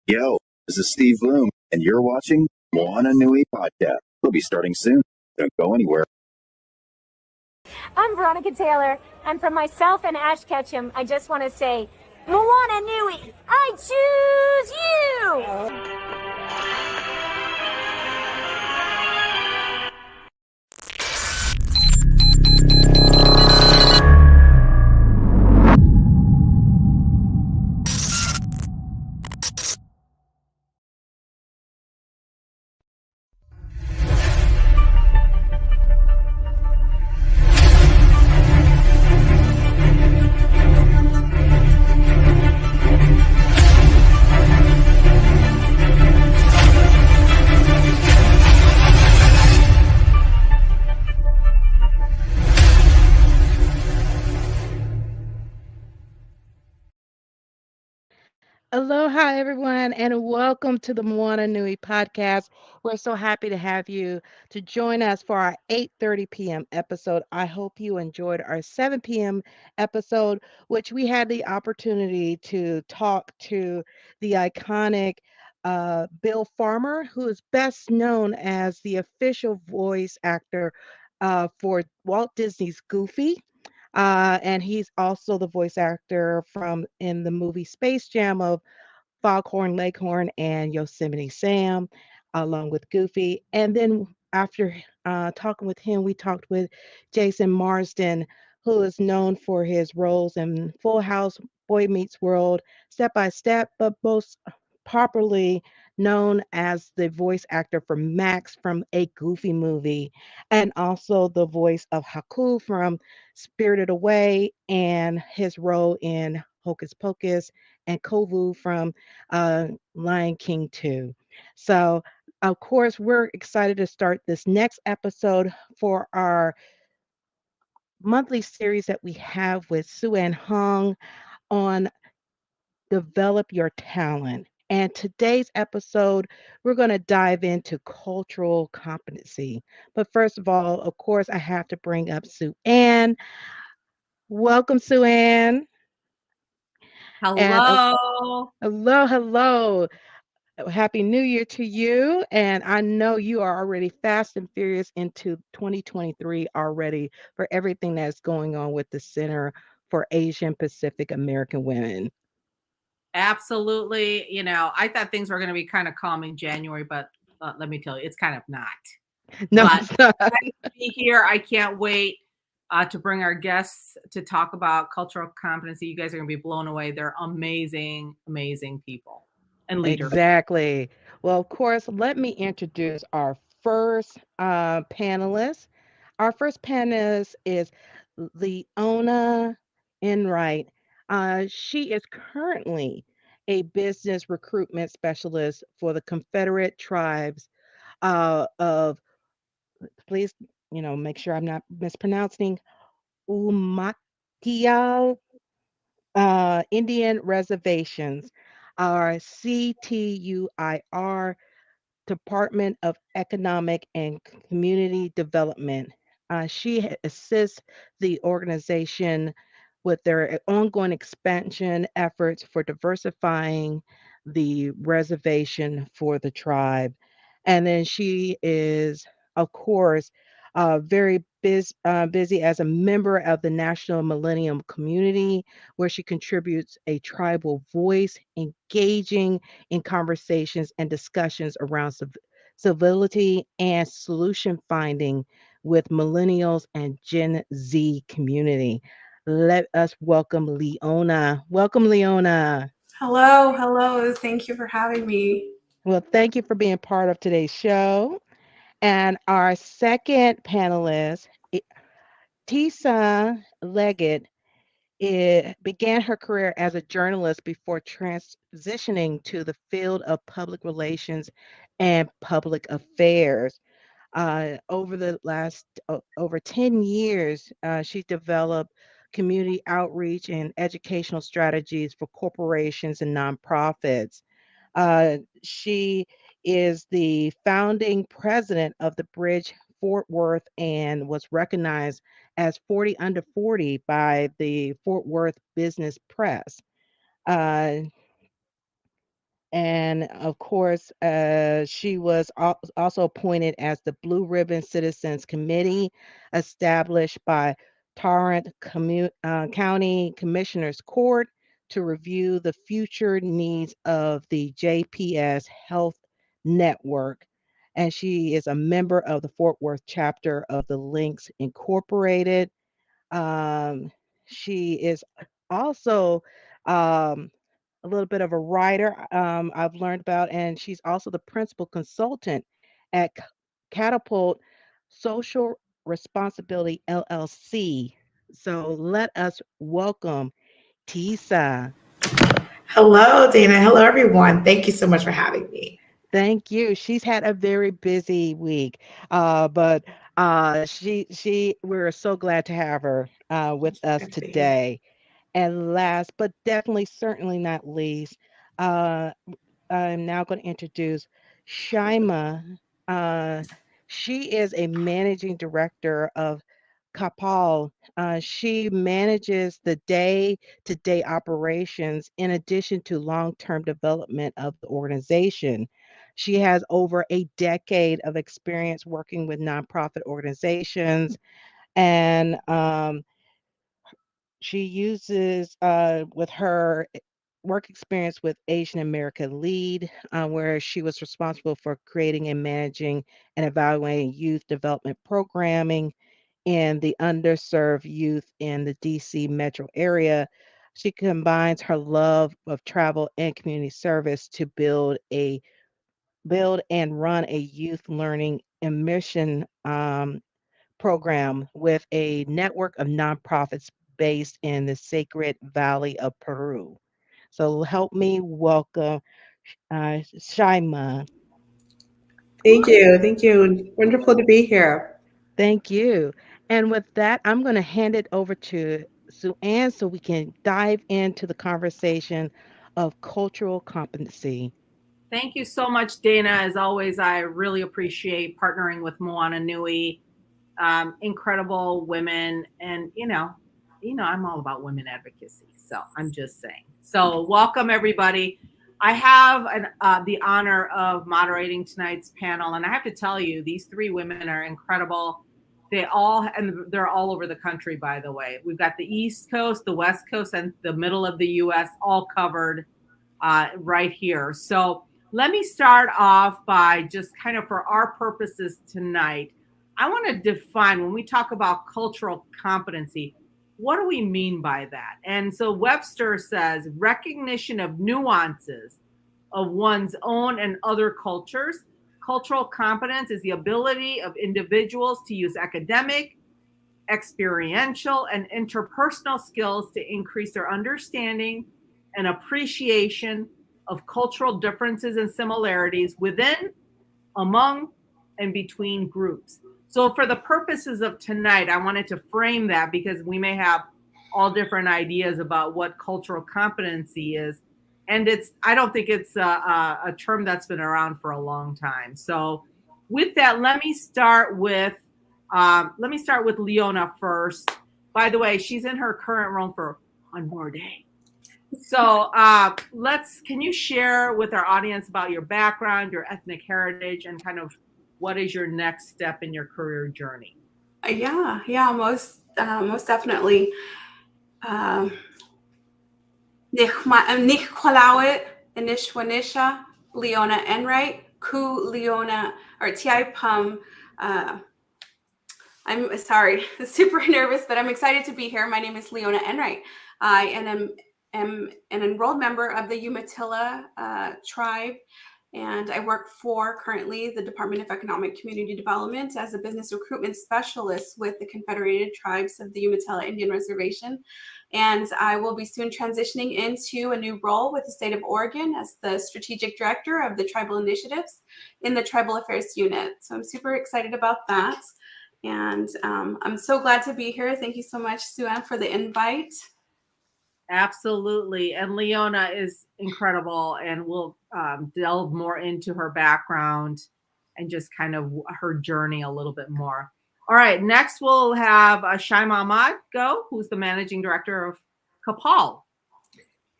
Yo, this is Steve Bloom, and you're watching Moana Nui Podcast. We'll be starting soon. Don't go anywhere. I'm Veronica Taylor, and from myself and Ash Ketchum, I just want to say, Moana Nui, I choose you! Aloha, everyone, and welcome to the Moana Nui Podcast. We're so happy to have you to join us for our 8:30 p.m. episode. I hope you enjoyed our 7 p.m. episode, which we had the opportunity to talk to the iconic Bill Farmer, who is best known as the official voice actor for Walt Disney's Goofy. And he's also the voice actor from in the movie Space Jam of Foghorn Leghorn and Yosemite Sam, along with Goofy. And then after talking with him, we talked with Jason Marsden, who is known for his roles in Full House, Boy Meets World, Step by Step, but most properly known as the voice actor for Max from a Goofy movie, and also the voice of Haku from Spirited Away, and his role in Hocus Pocus, and Kovu from uh, Lion King 2. So, of course, we're excited to start this next episode for our monthly series that we have with Sue Ann Hong on Develop Your Talent. And today's episode, we're going to dive into cultural competency. But first of all, of course, I have to bring up Sue Ann. Welcome, Sue Ann. And Hello. hello, hello. Happy New Year to you. And I know you are already fast and furious into 2023 already for everything that's going on with the Center for Asian Pacific American Women. Absolutely. I thought things were going to be kind of calm in January, but let me tell you, it's kind of not. No, But it's not. glad to be here. I can't wait to bring our guests to talk about cultural competency. You guys are going to be blown away. They're amazing, amazing people and leaders. Exactly. Well, of course, let me introduce our first panelist. Our first panelist is Leona Enright. She is currently a business recruitment specialist for the Confederate tribes of, please, make sure I'm not mispronouncing, Umatilla Indian Reservations, our CTUIR, Department of Economic and Community Development. She assists the organization with their ongoing expansion efforts for diversifying the reservation for the tribe. And then she is, of course, busy as a member of the National Millennium Community, where she contributes a tribal voice, engaging in conversations and discussions around civility and solution finding with millennials and Gen Z community. Let us welcome Leona. Welcome, Leona. Hello. Thank you for having me. Well, thank you for being part of today's show. And our second panelist, Tisa Leggett, began her career as a journalist before transitioning to the field of public relations and public affairs. Over the last over 10 years, she developed community outreach and educational strategies for corporations and nonprofits. She is the founding president of the Bridge Fort Worth and was recognized as 40 under 40 by the Fort Worth Business Press. Uh, And of course, she was also appointed as the Blue Ribbon Citizens Committee established by Tarrant County Commissioners Court to review the future needs of the JPS Health Network. And she is a member of the Fort Worth chapter of the Links Incorporated. Um, she is also a little bit of a writer, I've learned about, and she's also the principal consultant at Catapult Social Responsibility LLC. So let us welcome Tisa. Hello, Dana. Hello, everyone. Thank you so much for having me. Thank you. She's had a very busy week, but we're so glad to have her with us Good to be here. today. And last, but definitely, certainly not least, uh, I'm now going to introduce Shaima. Uh, she is a managing director of CAPAW. She manages the day-to-day operations in addition to long-term development of the organization. She has over a decade of experience working with nonprofit organizations, and she uses with her work experience with Asian America Lead, where she was responsible for creating and managing and evaluating youth development programming in the underserved youth in the DC metro area. She combines her love of travel and community service to build and run a youth learning immersion program with a network of nonprofits based in the Sacred Valley of Peru. So help me welcome Shaima. Thank you. Thank you. Wonderful to be here. Thank you. And with that, I'm going to hand it over to Sue Ann so we can dive into the conversation of cultural competency. Thank you so much, Dana. As always, I really appreciate partnering with Moana Nui. Incredible women, and I'm all about women advocacy. So I'm just saying. So welcome everybody. I have the honor of moderating tonight's panel, and I have to tell you, these three women are incredible. They're all over the country, by the way. We've got the East Coast, the West Coast, and the middle of the U.S. all covered right here. So let me start off by just kind of, for our purposes tonight, I want to define, when we talk about cultural competency, what do we mean by that? And so Webster says recognition of nuances of one's own and other cultures. Cultural competence is the ability of individuals to use academic, experiential, and interpersonal skills to increase their understanding and appreciation of cultural differences and similarities within, among, and between groups. So for the purposes of tonight, I wanted to frame that because we may have all different ideas about what cultural competency is. And I don't think it's a term that's been around for a long time. So with that, let me start with Leona first. By the way, she's in her current role for one more day. So can you share with our audience about your background, your ethnic heritage, and kind of what is your next step in your career journey? Yeah, most definitely. Nihkwalawit, Inishwanisha, Leona Enright, Ku Leona, or Ti Pum. I'm sorry, super nervous, but I'm excited to be here. My name is Leona Enright. I am an enrolled member of the Umatilla tribe, and I work for currently the Department of Economic Community Development as a business recruitment specialist with the Confederated Tribes of the Umatilla Indian Reservation. And I will be soon transitioning into a new role with the state of Oregon as the strategic director of the tribal initiatives in the Tribal Affairs Unit. So I'm super excited about that. And I'm so glad to be here. Thank you so much, Sue Ann, for the invite. Absolutely. And Leona is incredible, and we'll delve more into her background and just kind of her journey a little bit more. All right, next we'll have Shaima Ahmad go, who's the managing director of CAPAW.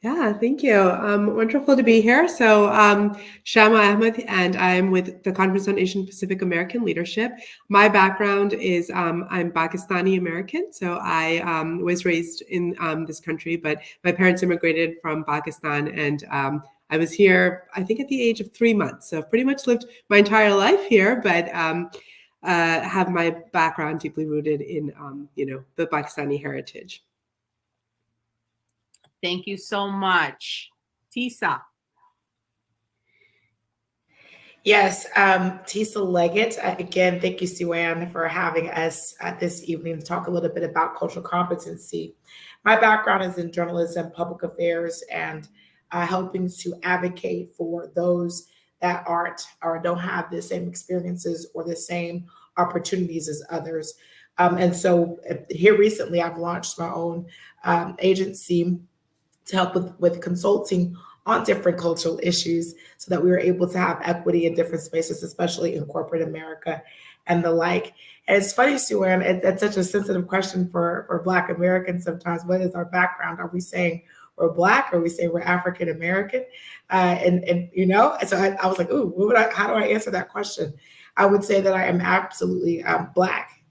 Yeah, thank you. Wonderful to be here. So, Shama Ahmed, and I'm with the Conference on Asian Pacific American Leadership. My background is I'm Pakistani American. So, I was raised in this country, but my parents immigrated from Pakistan, and I was here, I think, at the age of 3 months. So, I've pretty much lived my entire life here, but have my background deeply rooted in, the Pakistani heritage. Thank you so much. Tisa. Yes, Tisa Leggett. Again, thank you, Sue-Ann, for having us this evening to talk a little bit about cultural competency. My background is in journalism, public affairs, and helping to advocate for those that aren't or don't have the same experiences or the same opportunities as others. And so here recently, I've launched my own agency to help with consulting on different cultural issues so that we were able to have equity in different spaces, especially in corporate America and the like. And it's funny, Sue-Ann, it's such a sensitive question for Black Americans sometimes. What is our background? Are we saying we're Black? Or are we saying we're African American? So I was like, ooh, how do I answer that question? I would say that I am absolutely Black.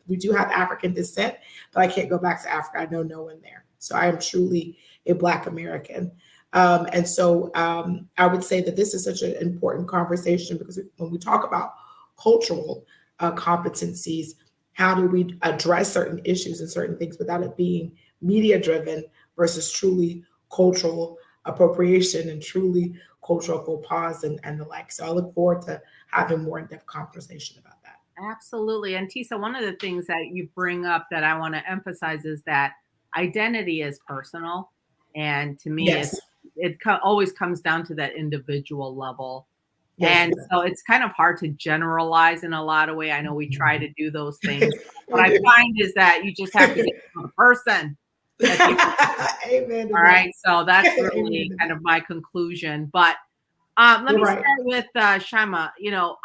We do have African descent, but I can't go back to Africa. I know no one there. So I am truly a Black American. And so I would say that this is such an important conversation because when we talk about cultural competencies, how do we address certain issues and certain things without it being media driven versus truly cultural appropriation and truly cultural faux pas and the like. So I look forward to having more in-depth conversation about that. Absolutely. And Tisa, one of the things that you bring up that I want to emphasize is that identity is personal. And to me, Yes. it always comes down to that individual level. Yes, and so it's kind of hard to generalize in a lot of ways. I know we try to do those things. What I find is that you just have to get to the person. Amen. All right. So that's really kind of my conclusion. But let me start with Shama.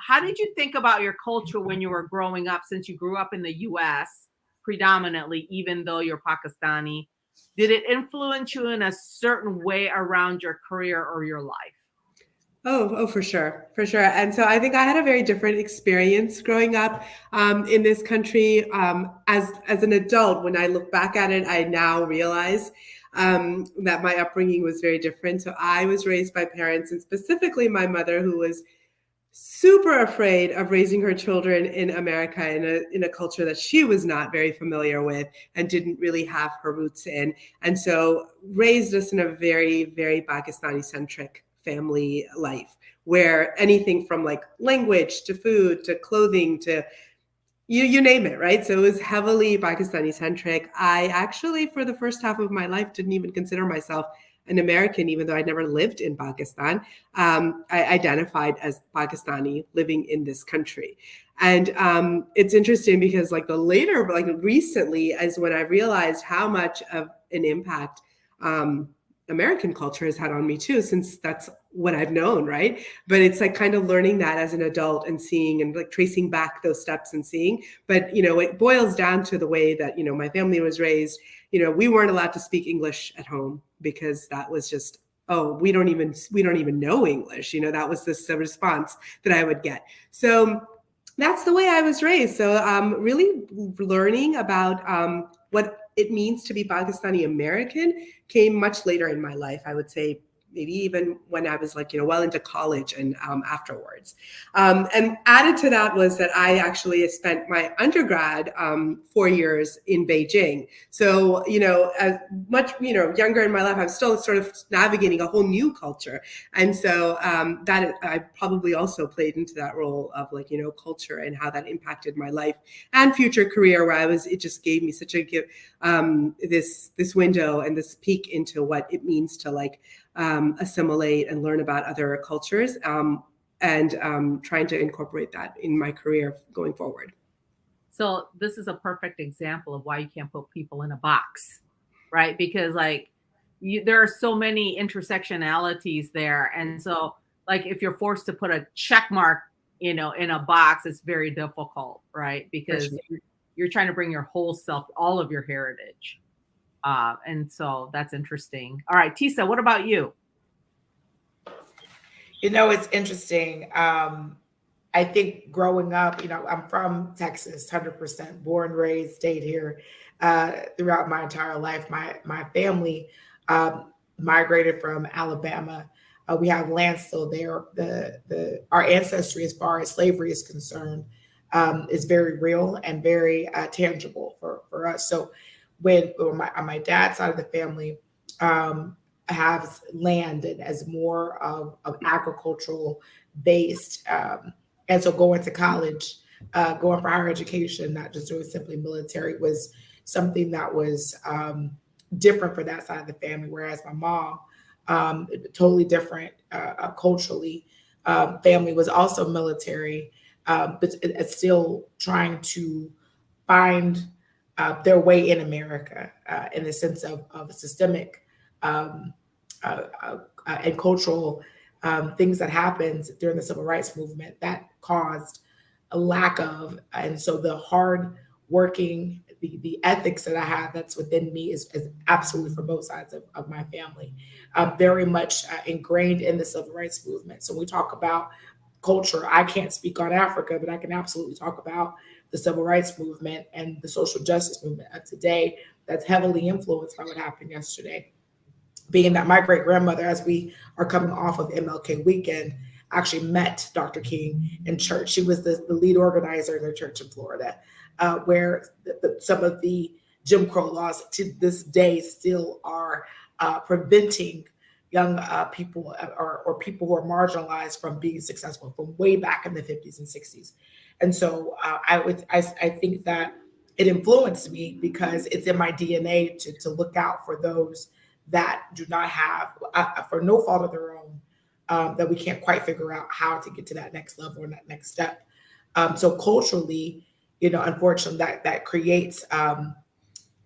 How did you think about your culture when you were growing up, since you grew up in the U.S. predominantly, even though you're Pakistani? Did it influence you in a certain way around your career or your life? Oh, for sure, for sure. And so I think I had a very different experience growing up in this country. As an adult, when I look back at it, I now realize that my upbringing was very different. So I was raised by parents, and specifically my mother, who was super afraid of raising her children in America in a culture that she was not very familiar with and didn't really have her roots in. And so raised us in a very, very Pakistani centric family life where anything from like language to food to clothing to you name it, right? So it was heavily Pakistani centric. I actually, for the first half of my life, didn't even consider myself an American, even though I never lived in Pakistan. I identified as Pakistani living in this country. And it's interesting because recently is when I realized how much of an impact American culture has had on me too, since that's what I've known, right? But it's like kind of learning that as an adult and seeing and like tracing back those steps and seeing. But, it boils down to the way that, my family was raised. We weren't allowed to speak English at home because that was just, oh, we don't even know English. That was the response that I would get. So that's the way I was raised. So really learning about what it means to be Pakistani American came much later in my life. I would say maybe even when I was well into college and afterwards. And added to that was that I actually spent my undergrad 4 years in Beijing. So, as much, younger in my life, I'm still sort of navigating a whole new culture. And so that I probably also played into that role of culture and how that impacted my life and future career where it just gave me such a this window and this peek into what it means to assimilate and learn about other cultures and trying to incorporate that in my career going forward. So this is a perfect example of why you can't put people in a box, right? Because there are so many intersectionalities there. And so if you're forced to put a check mark, in a box, it's very difficult, right? Because you're trying to bring your whole self, all of your heritage. And so that's interesting. All right, Tisa, what about you? It's interesting. I think growing up, I'm from Texas, 100%, born, raised, stayed here throughout my entire life. My family migrated from Alabama. We have land still there. Our ancestry, as far as slavery is concerned, is very real and very tangible for us. So when on my dad's side of the family, has land and as more of agricultural based. And so going to college, going for higher education, not just doing simply military, was something that was different for that side of the family. Whereas my mom, totally different culturally, family was also military, but it's still trying to find their way in America in the sense of systemic um, and cultural things that happened during the civil rights movement that caused a lack of, and so the hard working, the ethics that I have that's within me is absolutely for both sides of my family, very much ingrained in the civil rights movement. So when we talk about culture, I can't speak on Africa, but I can absolutely talk about the civil rights movement and the social justice movement of today that's heavily influenced by what happened yesterday. Being that my great grandmother, as we are coming off of MLK weekend, actually met Dr. King in church. She was the lead organizer in their church in Florida, where some of the Jim Crow laws to this day still are preventing young people or people who are marginalized from being successful from way back in the 50s and 60s. And so I think that it influenced me because it's in my DNA to look out for those that do not have, for no fault of their own, that we can't quite figure out how to get to that next level or that next step. So culturally, unfortunately, that creates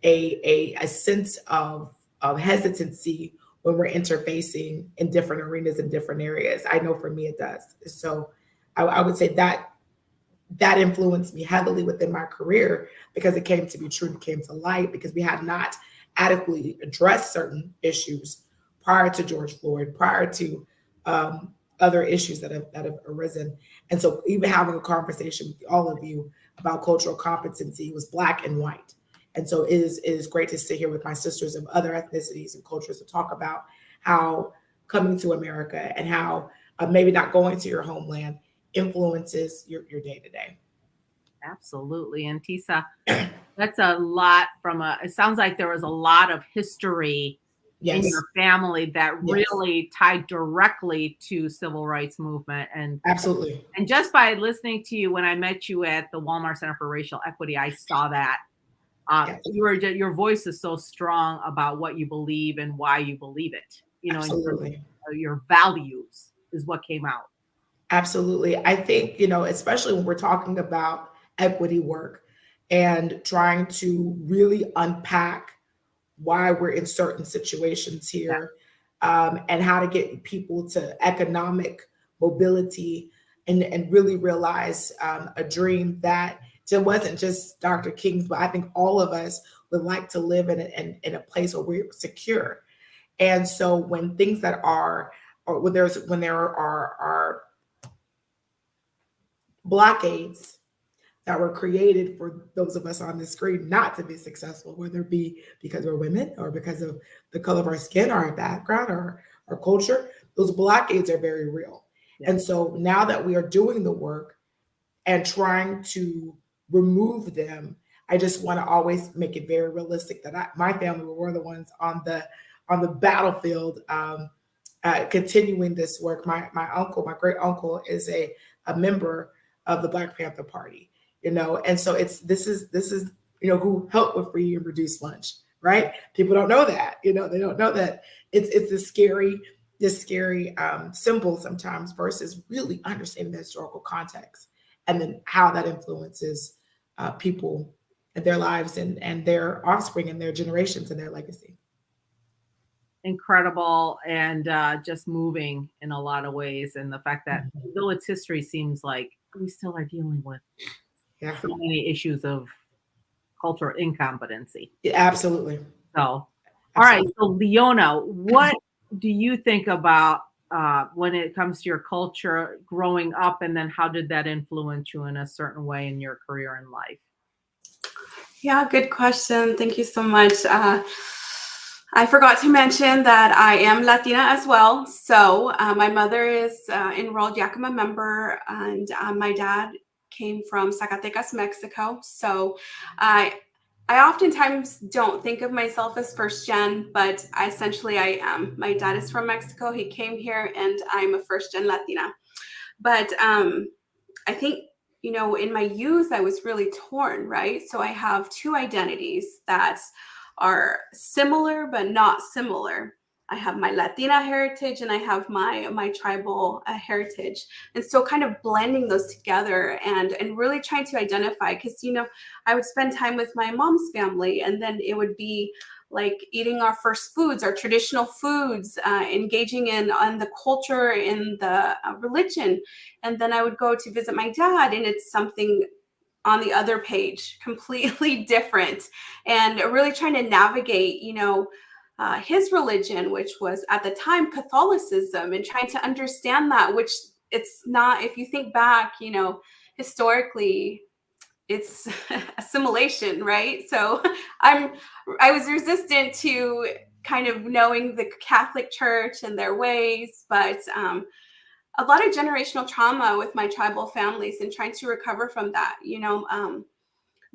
a sense of hesitancy when we're interfacing in different arenas in different areas. I know for me it does. So I would say that influenced me heavily within my career because it came to be true, it came to light because we had not adequately addressed certain issues prior to George Floyd, prior to other issues that have arisen. And so even having a conversation with all of you about cultural competency was Black and white. And so it is great to sit here with my sisters of other ethnicities and cultures to talk about how coming to America and how maybe not going to your homeland influences your day to day. Absolutely. And Tisa, that's a lot it sounds like there was a lot of history in your family that really tied directly to civil rights movement. And absolutely. And just by listening to you, when I met you at the Walmart Center for Racial Equity, I saw that your voice is so strong about what you believe and why you believe it. Absolutely. Your values is what came out. Absolutely. I think, especially when we're talking about equity work and trying to really unpack why we're in certain situations here, and how to get people to economic mobility and really realize a dream that it wasn't just Dr. King's, but I think all of us would like to live in a place where we're secure. And so when things that are, or when there are blockades that were created for those of us on the screen not to be successful, whether it be because we're women or because of the color of our skin or our background or our culture, those blockades are very real. Yeah. And so now that we are doing the work and trying to remove them, I just want to always make it very realistic that my family were the ones on the battlefield, continuing this work. My uncle, my great uncle, is a member of the Black Panther Party, and so this is who helped with free and reduced lunch, right? People don't know that, they don't know that it's this scary symbol sometimes versus really understanding the historical context and then how that influences people and their lives and their offspring and their generations and their legacy. Incredible and just moving in a lot of ways. And the fact that though its history seems like we still are dealing with so many issues of cultural incompetency. Yeah, absolutely. So, all right. So, Leona, what do you think about when it comes to your culture growing up, and then how did that influence you in a certain way in your career and life? Yeah, good question. Thank you so much. I forgot to mention that I am Latina as well. So my mother is enrolled Yakima member, and my dad came from Zacatecas, Mexico. So I oftentimes don't think of myself as first gen, but essentially I am. My dad is from Mexico. He came here, and I'm a first gen Latina. But I think, in my youth, I was really torn, right? So I have two identities that are similar, but not similar. I have my Latina heritage and I have my tribal heritage. And so kind of blending those together and really trying to identify, because, I would spend time with my mom's family, and then it would be like eating our first foods, our traditional foods, engaging on the culture, in the religion. And then I would go to visit my dad, and it's something on the other page, completely different. And really trying to navigate, his religion, which was at the time Catholicism, and trying to understand that, which it's not, if you think back, historically, it's assimilation, right? So I was resistant to kind of knowing the Catholic Church and their ways, but a lot of generational trauma with my tribal families and trying to recover from that.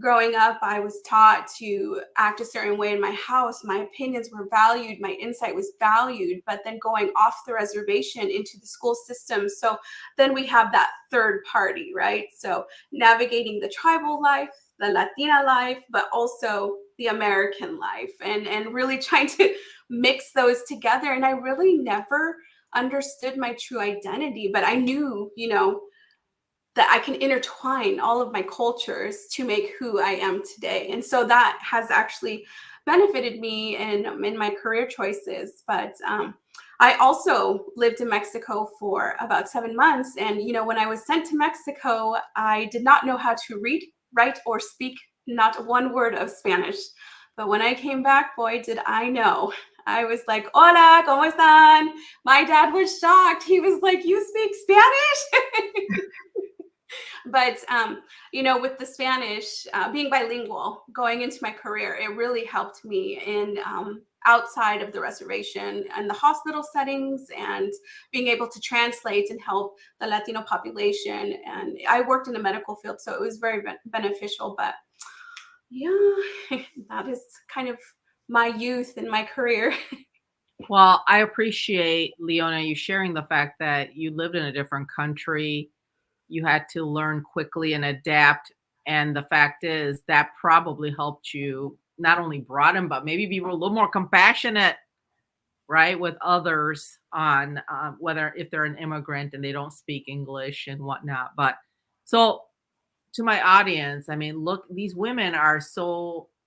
Growing up, I was taught to act a certain way in my house. My opinions were valued. My insight was valued. But then going off the reservation into the school system. So then we have that third party, right? So navigating the tribal life, the Latina life, but also the American life, and really trying to mix those together. And I really never understood my true identity, but I knew, that I can intertwine all of my cultures to make who I am today. And so that has actually benefited me in my career choices. But I also lived in Mexico for about 7 months. And, when I was sent to Mexico, I did not know how to read, write, or speak not one word of Spanish. But when I came back, boy, did I know. I was like, hola, ¿cómo están? My dad was shocked. He was like, you speak Spanish? But, with the Spanish, being bilingual, going into my career, it really helped me in outside of the reservation and the hospital settings, and being able to translate and help the Latino population. And I worked in the medical field, so it was very beneficial. But yeah, that is kind of my youth and my career. Well, I appreciate, Leona, you sharing the fact that you lived in a different country. You had to learn quickly and adapt. And the fact is that probably helped you not only broaden, but maybe be a little more compassionate, right, with others on whether if they're an immigrant and they don't speak English and whatnot. But so to my audience, I mean, look, these women are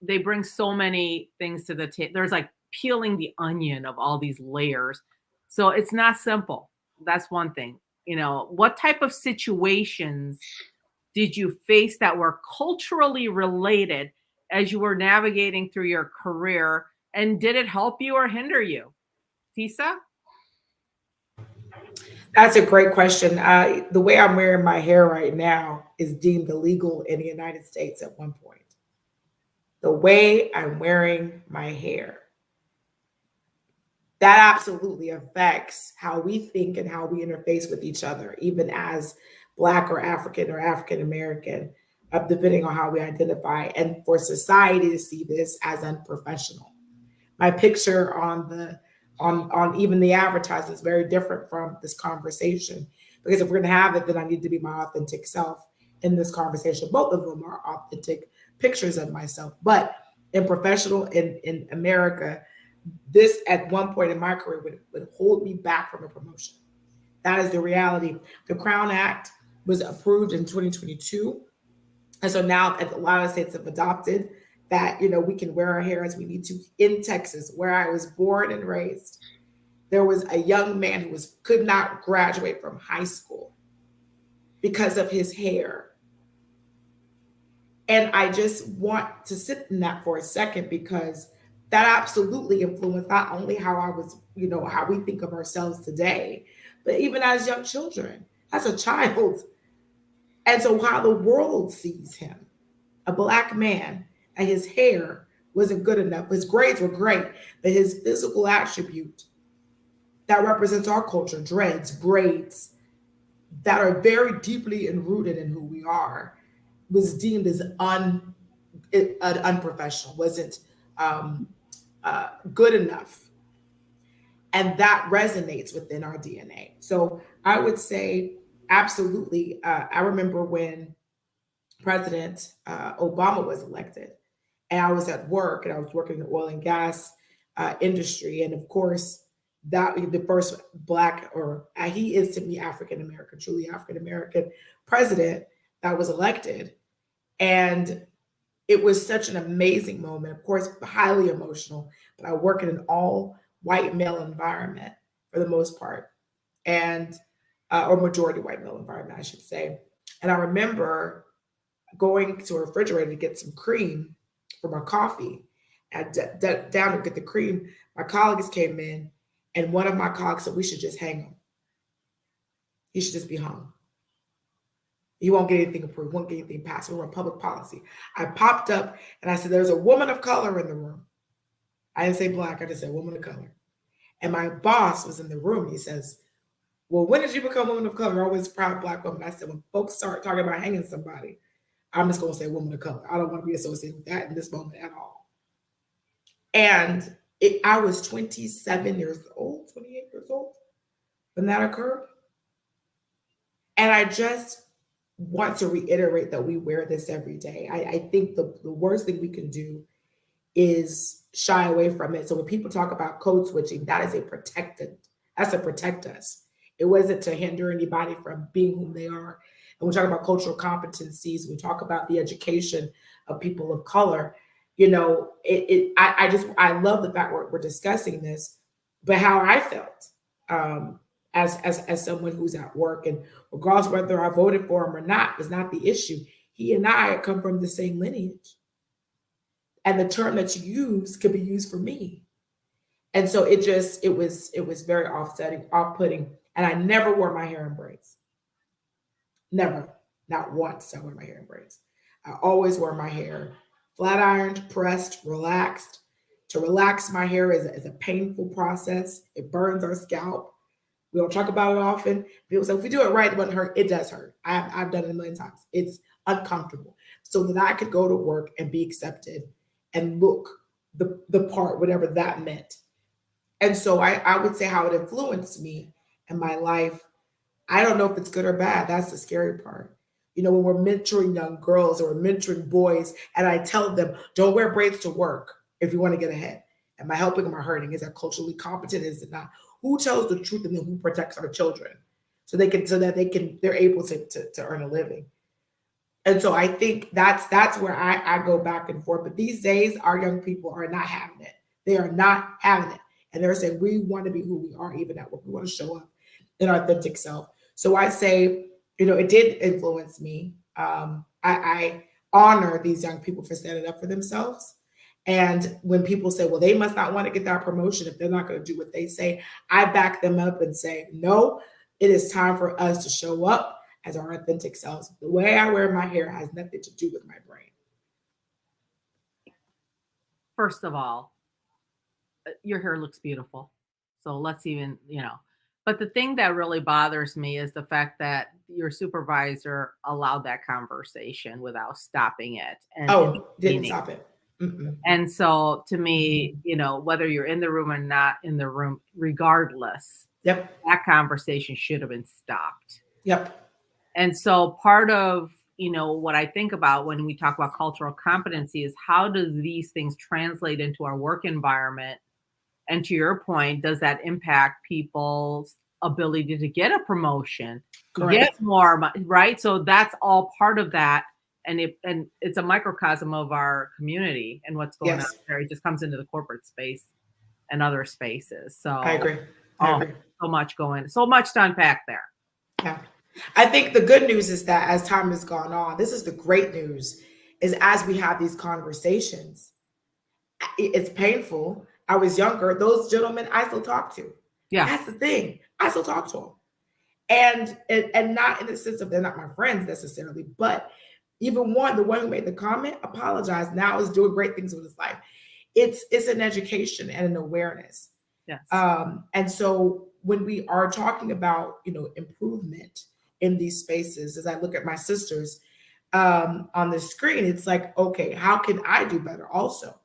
they bring so many things to the table. There's like peeling the onion of all these layers. So it's not simple. That's one thing. What type of situations did you face that were culturally related as you were navigating through your career? And did it help you or hinder you? Tisa? That's a great question. The way I'm wearing my hair right now is deemed illegal in the United States at one point. The way I'm wearing my hair, that absolutely affects how we think and how we interface with each other, even as Black or African American, depending on how we identify, and for society to see this as unprofessional. My picture on even the advertisement is very different from this conversation, because if we're going to have it, then I need to be my authentic self in this conversation. Both of them are authentic pictures of myself, but in professional in America, this at one point in my career would hold me back from a promotion. That is the reality. The Crown Act was approved in 2022. And so now a lot of states have adopted that, we can wear our hair as we need to. In Texas, where I was born and raised, there was a young man who could not graduate from high school because of his hair. And I just want to sit in that for a second, because that absolutely influenced not only how I was, how we think of ourselves today, but even as young children, as a child. And so how the world sees him, a Black man, and his hair wasn't good enough. His grades were great, but his physical attribute that represents our culture, dreads, braids, that are very deeply enrooted in who we are, was deemed as unprofessional, wasn't good enough. And that resonates within our DNA. So I would say, absolutely. I remember when President Obama was elected, and I was at work, and I was working in the oil and gas industry. And of course, that the first Black, or he is to me African American, truly African American president that was elected. And it was such an amazing moment, of course, highly emotional, but I work in an all white male environment for the most part, and or majority white male environment, I should say. And I remember going to a refrigerator to get some cream for my coffee. Down to get the cream, my colleagues came in, and one of my colleagues said, "We should just hang him. He should just be hung. He won't get anything approved, won't get anything passed. We're on public policy." I popped up and I said, "There's a woman of color in the room." I didn't say Black, I just said woman of color. And my boss was in the room, and he says, "Well, when did you become a woman of color?" You're always a proud Black woman. I said, "When folks start talking about hanging somebody, I'm just going to say woman of color. I don't want to be associated with that in this moment at all." And I was 27 years old, 28 years old when that occurred. And I just want to reiterate that we wear this every day. I think the worst thing we can do is shy away from it. So when people talk about code switching, that's to protect us. It wasn't to hinder anybody from being whom they are. And we talk about cultural competencies, we talk about the education of people of color. I love the fact we're discussing this, but how I felt as someone who's at work, and regardless whether I voted for him or not was not the issue. He and I come from the same lineage, and the term that you use could be used for me. And so it was very off-putting. And I never wore my hair in braids. Never, not once I wore my hair in braids. I always wore my hair flat ironed, pressed, relaxed. To relax my hair is a painful process. It burns our scalp. We don't talk about it often. People say, if we do it right, it won't hurt. It does hurt. I've done it a million times. It's uncomfortable. So that I could go to work and be accepted and look the part, whatever that meant. And so I would say how it influenced me in my life. I don't know if it's good or bad. That's the scary part. When we're mentoring young girls or we're mentoring boys, and I tell them, don't wear braids to work if you want to get ahead. Am I helping? Am I hurting? Is that culturally competent? Is it not? Who tells the truth, and then who protects our children so they're able to earn a living? And so I think that's where I go back and forth. But these days, our young people are not having it. They are not having it. And they're saying, we want to be who we are, even at work. We want to show up in our authentic self. So I say, it did influence me. I honor these young people for standing up for themselves. And when people say, well, they must not want to get that promotion if they're not going to do what they say, I back them up and say, no, it is time for us to show up as our authentic selves. The way I wear my hair has nothing to do with my brain. First of all, your hair looks beautiful. So let's even, but the thing that really bothers me is the fact that your supervisor allowed that conversation without stopping it. And didn't stop it. Mm-mm. And so to me, whether you're in the room or not in the room, regardless, that conversation should have been stopped. Yep. And so part of, what I think about when we talk about cultural competency is how do these things translate into our work environment? And to your point, does that impact people's ability to get a promotion, get more money, right? So that's all part of that. And it's a microcosm of our community and what's going on there. It just comes into the corporate space and other spaces. So I agree. So much to unpack there. Yeah. I think the good news is that as time has gone on, this is the great news, is as we have these conversations, It's painful. I was younger. Those gentlemen I still talk to. Yeah. That's the thing. I still talk to them. And not in the sense of they're not my friends necessarily, but even the one who made the comment, apologized, now is doing great things with his life. It's an education and an awareness. Yes. And so when we are talking about, improvement in these spaces, as I look at my sisters on the screen, it's like, okay, how can I do better also?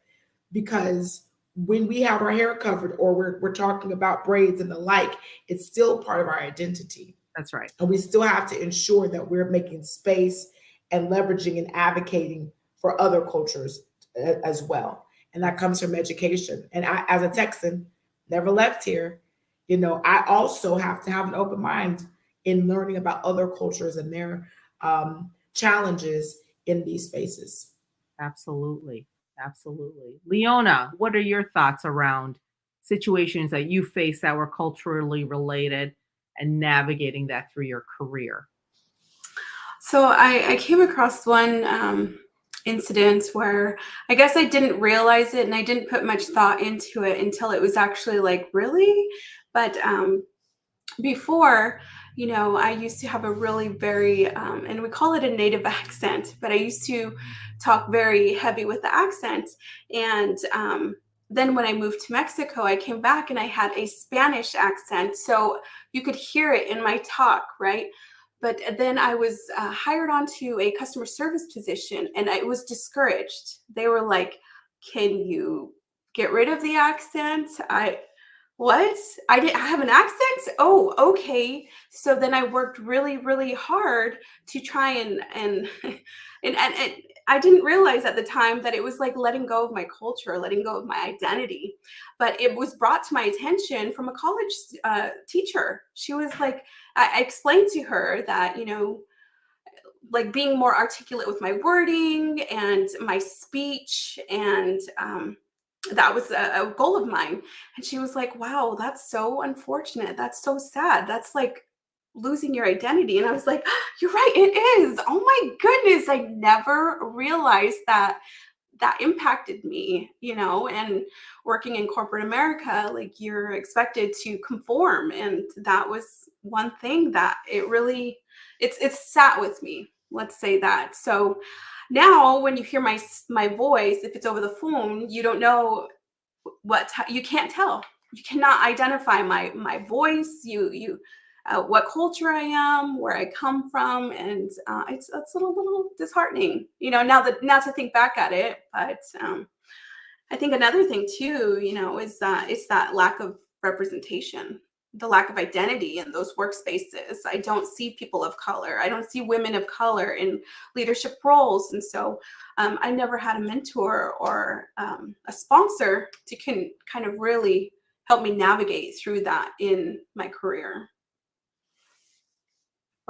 Because when we have our hair covered or we're talking about braids and the like, it's still part of our identity. That's right. And we still have to ensure that we're making space and leveraging and advocating for other cultures as well. And that comes from education. And I, as a Texan, never left here, I also have to have an open mind in learning about other cultures and their challenges in these spaces. Absolutely. Absolutely. Leona, what are your thoughts around situations that you face that were culturally related and navigating that through your career? So I came across one incident where I guess I didn't realize it and I didn't put much thought into it until it was actually like, really? But before, I used to have a really very, and we call it a native accent, but I used to talk very heavy with the accent. And then when I moved to Mexico, I came back and I had a Spanish accent. So you could hear it in my talk, right? But then I was hired onto a customer service position and I was discouraged. They were like, can you get rid of the accent? What? I didn't have an accent? Oh, okay. So then I worked really, really hard to try and and I didn't realize at the time that it was like letting go of my culture, letting go of my identity. But it was brought to my attention from a college teacher. She was like, I explained to her that, like being more articulate with my wording and my speech and that was a goal of mine. And she was like, wow, that's so unfortunate. That's so sad. That's like losing your identity. And I was like, you're right, it is. Oh my goodness. I never realized that impacted me, and working in corporate America, like you're expected to conform. And that was one thing that it's sat with me. Let's say that. So now when you hear my voice, if it's over the phone, you don't know you can't tell. You cannot identify my voice. You what culture I am, where I come from, and it's a little disheartening, now to think back at it. But I think another thing too, is that it's that lack of representation, the lack of identity in those workspaces. I don't see people of color. I don't see women of color in leadership roles. And so I never had a mentor or a sponsor to kind of really help me navigate through that in my career.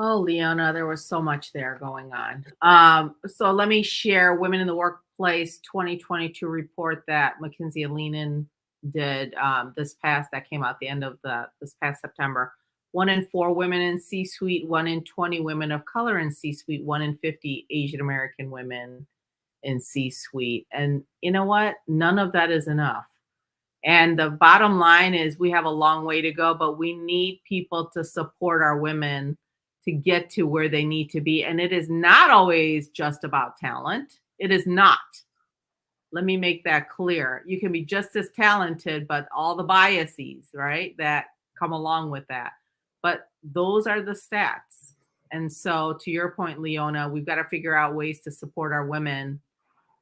Oh, Leona, there was so much there going on. So let me share Women in the Workplace 2022 report that McKinsey and Leland did that came out the end of this past September. 1 in 4 women in C-suite, 1 in 20 women of color in C-suite, 1 in 50 Asian American women in C-suite. And you know what? None of that is enough. And the bottom line is we have a long way to go, but we need people to support our women to get to where they need to be. And it is not always just about talent. It is not. Let me make that clear. You can be just as talented, but all the biases, right, that come along with that. But those are the stats. And so to your point, Leona, we've got to figure out ways to support our women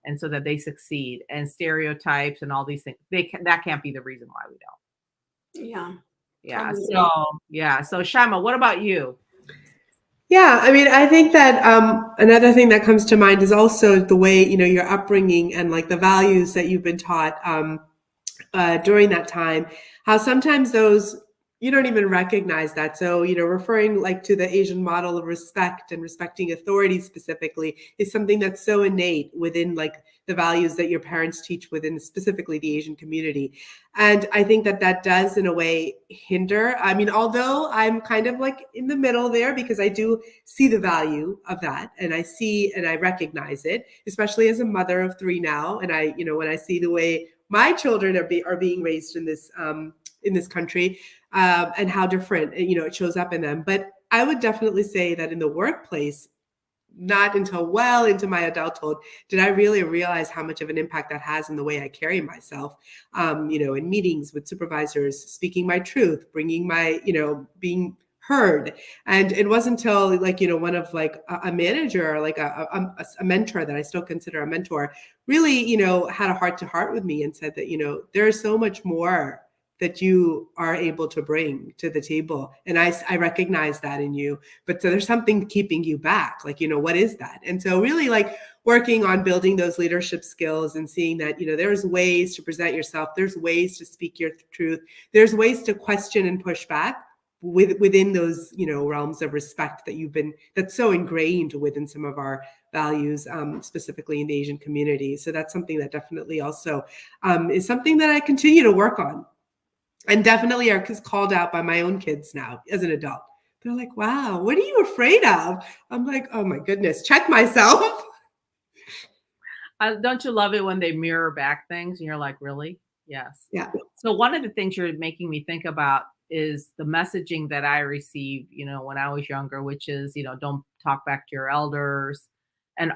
and so that they succeed. And stereotypes and all these things, that can't be the reason why we don't. Yeah. So Shaima, what about you? Yeah, I mean, I think that another thing that comes to mind is also the way, your upbringing and like the values that you've been taught during that time, how sometimes those, you don't even recognize that. So, referring like to the Asian model of respect and respecting authority specifically is something that's so innate within like the values that your parents teach within specifically the Asian community. And I think that does in a way hinder. I mean, although I'm kind of like in the middle there because I do see the value of that and I recognize it, especially as a mother of 3 now. And I, when I see the way my children are being raised in this country, and how different, it shows up in them. But I would definitely say that in the workplace, not until well into my adulthood did I really realize how much of an impact that has in the way I carry myself, in meetings with supervisors, speaking my truth, bringing my, being heard. And it wasn't until one of a manager, like a mentor that I still consider a mentor, really, had a heart to heart with me and said that, there's so much more that you are able to bring to the table. And I recognize that in you, but so there's something keeping you back. What is that? And so really working on building those leadership skills and seeing that, there's ways to present yourself. There's ways to speak your truth. There's ways to question and push back within those, realms of respect that's so ingrained within some of our values, specifically in the Asian community. So that's something that definitely also is something that I continue to work on. And definitely are called out by my own kids now as an adult. They're like, wow, what are you afraid of? I'm like, oh my goodness, check myself. Don't you love it when they mirror back things and you're like, really? Yes. Yeah. So one of the things you're making me think about is the messaging that I received, when I was younger, which is, don't talk back to your elders. And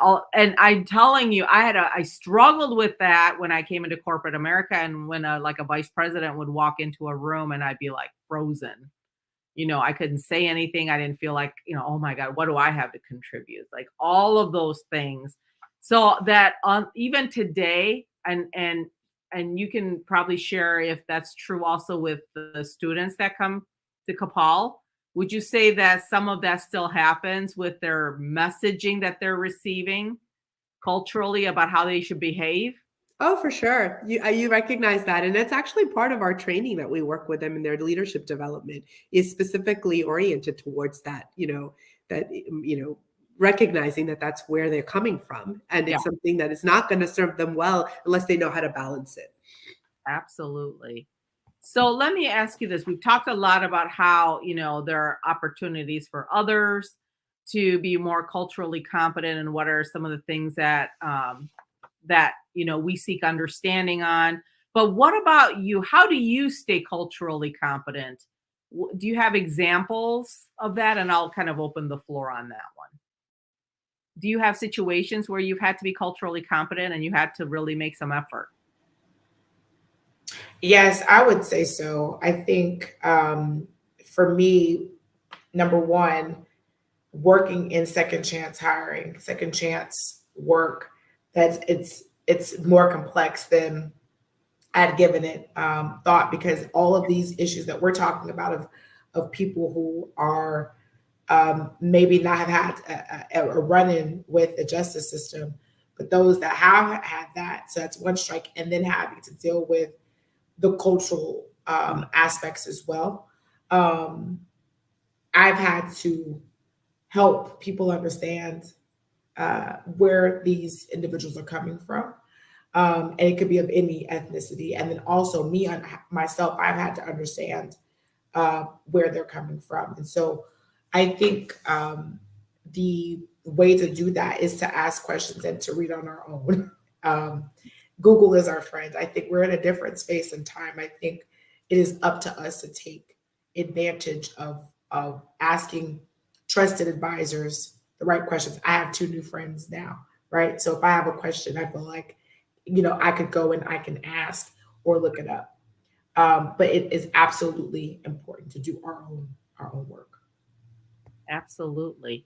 I'm telling you, I struggled with that when I came into corporate America, and when a vice president would walk into a room and I'd be like frozen. I couldn't say anything. I didn't feel like, oh my God, what do I have to contribute? Like all of those things. So that even today, and you can probably share if that's true also with the students that come to CAPAW. Would you say that some of that still happens with their messaging that they're receiving culturally about how they should behave? Oh, for sure. You recognize that. And it's actually part of our training that we work with them in their leadership development is specifically oriented towards that, recognizing that that's where they're coming from. And it's something that is not going to serve them well unless they know how to balance it. Absolutely. So let me ask you this. We've talked a lot about how, there are opportunities for others to be more culturally competent, and what are some of the things that we seek understanding on. But what about you? How do you stay culturally competent? Do you have examples of that? And I'll kind of open the floor on that one. Do you have situations where you've had to be culturally competent and you had to really make some effort? Yes, I would say so. I think for me, number one, working in second chance hiring, second chance work, it's more complex than I'd given it thought, because all of these issues that we're talking about of people who are maybe not have had a run-in with the justice system, but those that have had that, so that's one strike, and then having to deal with the cultural aspects as well. I've had to help people understand where these individuals are coming from. And it could be of any ethnicity. And then also myself, I've had to understand where they're coming from. And so I think the way to do that is to ask questions and to read on our own. Google is our friend. I think we're in a different space and time. I think it is up to us to take advantage of asking trusted advisors the right questions. I have 2 new friends now, right? So if I have a question, I feel like, I could go and I can ask or look it up. But it is absolutely important to do our own work. Absolutely.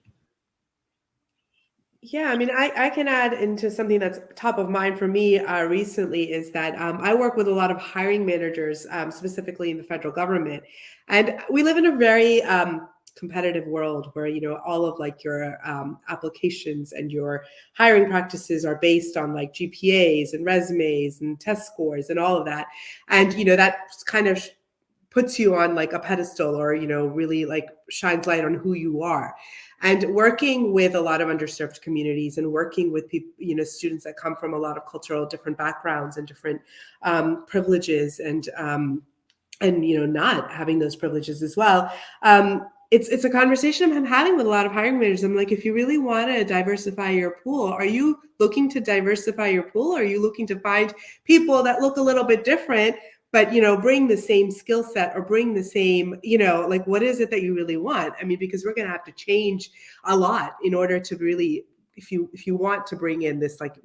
Yeah, I mean, I can add into something that's top of mind for me recently is that I work with a lot of hiring managers, specifically in the federal government. And we live in a very competitive world where, all of your applications and your hiring practices are based on GPAs and resumes and test scores and all of that. And, that kind of puts you on a pedestal, or, really shines light on who you are. And working with a lot of underserved communities and working with people, students that come from a lot of cultural different backgrounds and different privileges and not having those privileges as well, it's a conversation I'm having with a lot of hiring managers. I'm like, if you really want to diversify your pool, are you looking to diversify your pool? Or are you looking to find people that look a little bit different, but, bring the same skill set or bring the same, like, what is it that you really want? I mean, because we're going to have to change a lot in order to really, if you want to bring in this, like,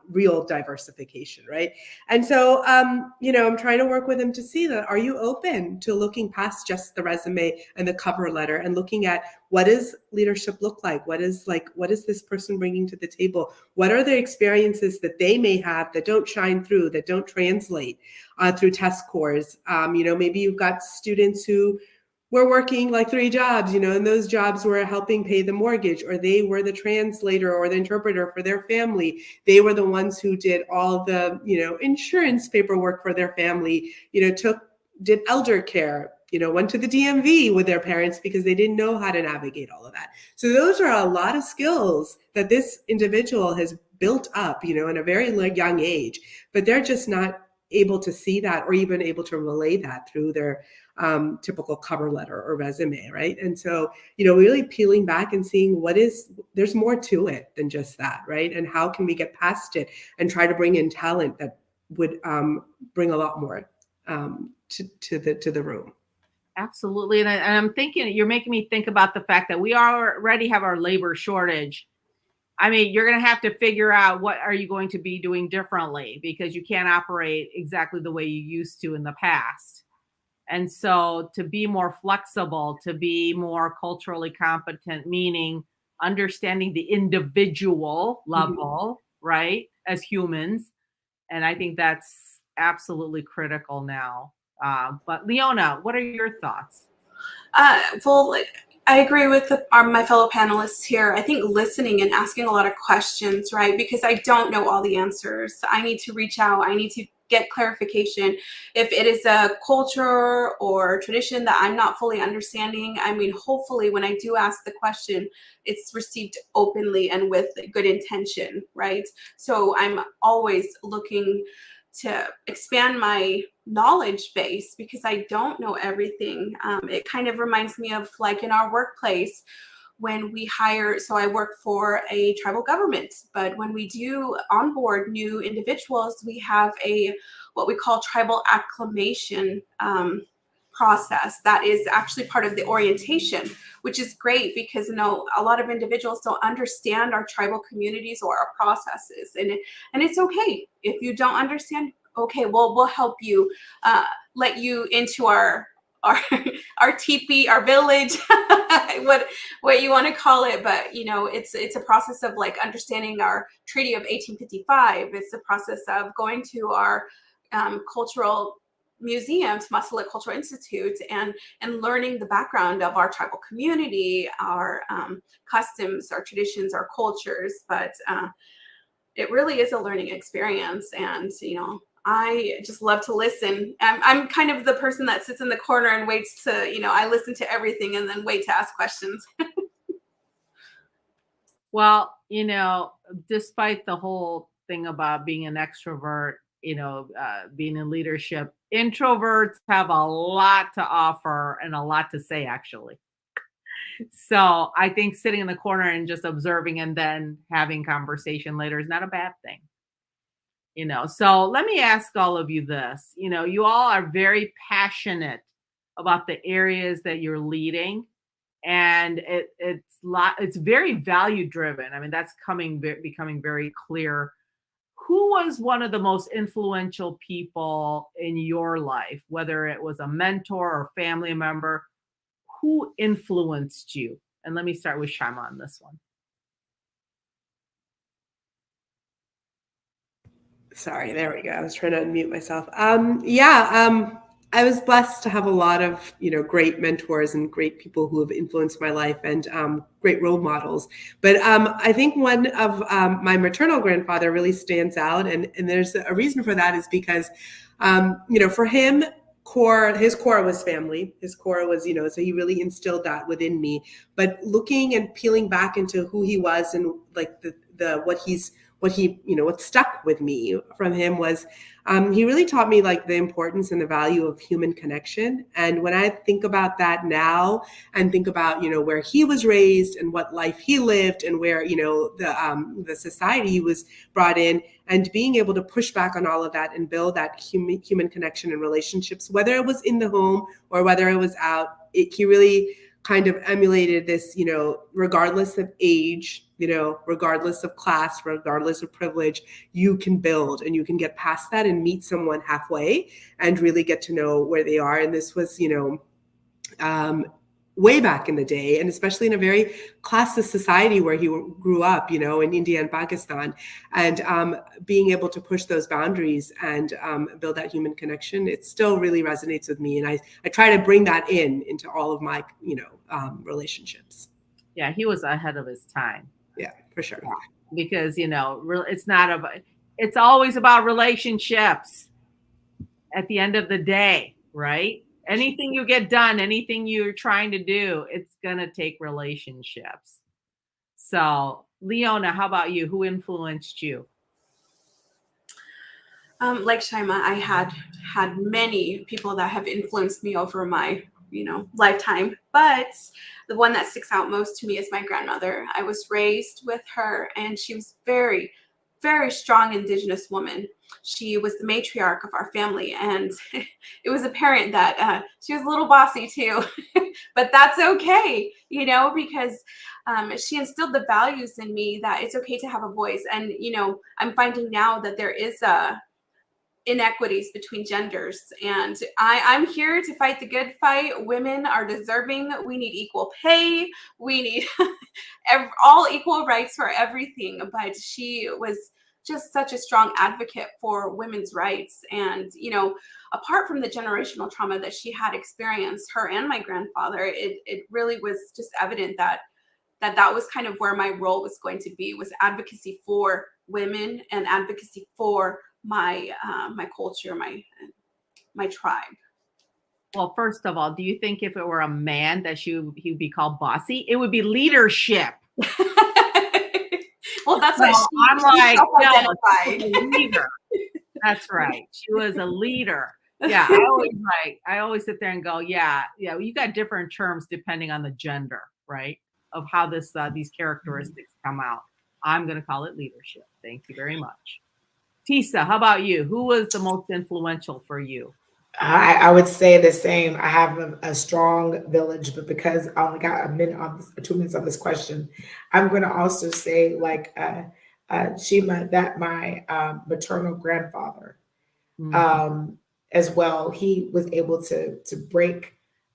real diversification, right? And so, I'm trying to work with them to see that, are you open to looking past just the resume and the cover letter and looking at what does leadership look like? What is this person bringing to the table? What are the experiences that they may have that don't shine through, that don't translate through test scores? Maybe you've got students who were working like 3 jobs, and those jobs were helping pay the mortgage, or they were the translator or the interpreter for their family. They were the ones who did all the, insurance paperwork for their family, did elder care, went to the DMV with their parents because they didn't know how to navigate all of that. So those are a lot of skills that this individual has built up, in a very young age, but they're just not able to see that or even able to relay that through their typical cover letter or resume, right? And so, really peeling back and seeing there's more to it than just that, right? And how can we get past it and try to bring in talent that would bring a lot more to the room. Absolutely. And I'm thinking, you're making me think about the fact that we already have our labor shortage. I mean, you're going to have to figure out what are you going to be doing differently, because you can't operate exactly the way you used to in the past. And so to be more flexible, to be more culturally competent, meaning understanding the individual level, right, as humans. And I think that's absolutely critical now. But Leona, what are your thoughts? Well, I agree with my fellow panelists here. I think listening and asking a lot of questions, right? Because I don't know all the answers. I need to reach out. I need to get clarification. If it is a culture or tradition that I'm not fully understanding, I mean, hopefully when I do ask the question, it's received openly and with good intention, right? So I'm always looking to expand my knowledge base because I don't know everything. It kind of reminds me of like in our workplace when we hire, so I work for a tribal government, but when we do onboard new individuals, we have what we call tribal acclimation process that is actually part of the orientation, which is great because a lot of individuals don't understand our tribal communities or our processes, and it's okay if you don't understand. Okay, well, we'll help you, let you into our teepee, our village, what you want to call it, but it's a process of like understanding our Treaty of 1855. It's a process of going to our cultural museums, Umatilla Cultural Institute, and learning the background of our tribal community, our customs, our traditions, our cultures. But it really is a learning experience, and I just love to listen. I'm kind of the person that sits in the corner and waits to, I listen to everything and then wait to ask questions. Well, despite the whole thing about being an extrovert, being in leadership, introverts have a lot to offer and a lot to say, actually. So I think sitting in the corner and just observing and then having conversation later is not a bad thing. So let me ask all of you this. You all are very passionate about the areas that you're leading, and it's very value driven. I mean, that's becoming very clear. Who was one of the most influential people in your life, whether it was a mentor or family member? Who influenced you? And let me start with Shama on this one. Sorry, there we go. I was trying to unmute myself. I was blessed to have a lot of, great mentors and great people who have influenced my life and great role models. But I think one of my maternal grandfather really stands out. And there's a reason for that is because, for him, his core was family. His core was, so he really instilled that within me. But looking and peeling back into who he was and like what stuck with me from him was he really taught me like the importance and the value of human connection. And when I think about that now and think about, where he was raised and what life he lived and where, the society he was brought in, and being able to push back on all of that and build that human connection and relationships, whether it was in the home or whether it was out, he really kind of emulated this, regardless of age, regardless of class, regardless of privilege, you can build and you can get past that and meet someone halfway and really get to know where they are. And this was, way back in the day, and especially in a very classist society where he grew up, in India and Pakistan, and being able to push those boundaries and build that human connection, it still really resonates with me. And I try to bring that into all of my, relationships. Yeah, he was ahead of his time. Yeah, for sure. Yeah, because, it's always about relationships at the end of the day, right? Anything you get done, anything you're trying to do, it's going to take relationships. So, Leona, how about you? Who influenced you? Like Shaima, I had many people that have influenced me over my, lifetime. But the one that sticks out most to me is my grandmother. I was raised with her, and she was very, very strong Indigenous woman. She was the matriarch of our family, and it was apparent that she was a little bossy too, but that's okay, because she instilled the values in me that it's okay to have a voice. And, I'm finding now that there is inequities between genders, and I'm here to fight the good fight. Women are deserving. We need equal pay. We need all equal rights for everything. But she was just such a strong advocate for women's rights. And, apart from the generational trauma that she had experienced, her and my grandfather, it really was just evident that was kind of where my role was going to be, was advocacy for women and advocacy for my culture, my tribe. Well, first of all, do you think if it were a man that he would be called bossy? It would be leadership. Well, that's what I'm like, self-identified. no, a leader. That's right. She was a leader. Yeah, I always sit there and go, yeah, you got different terms depending on the gender, right? Of how these characteristics come out. I'm going to call it leadership. Thank you very much. Tisa, how about you? Who was the most influential for you? I would say the same. I have a strong village, but because I only got 2 minutes on this question, I'm going to also say, like Shima, that my maternal grandfather, as well, he was able to break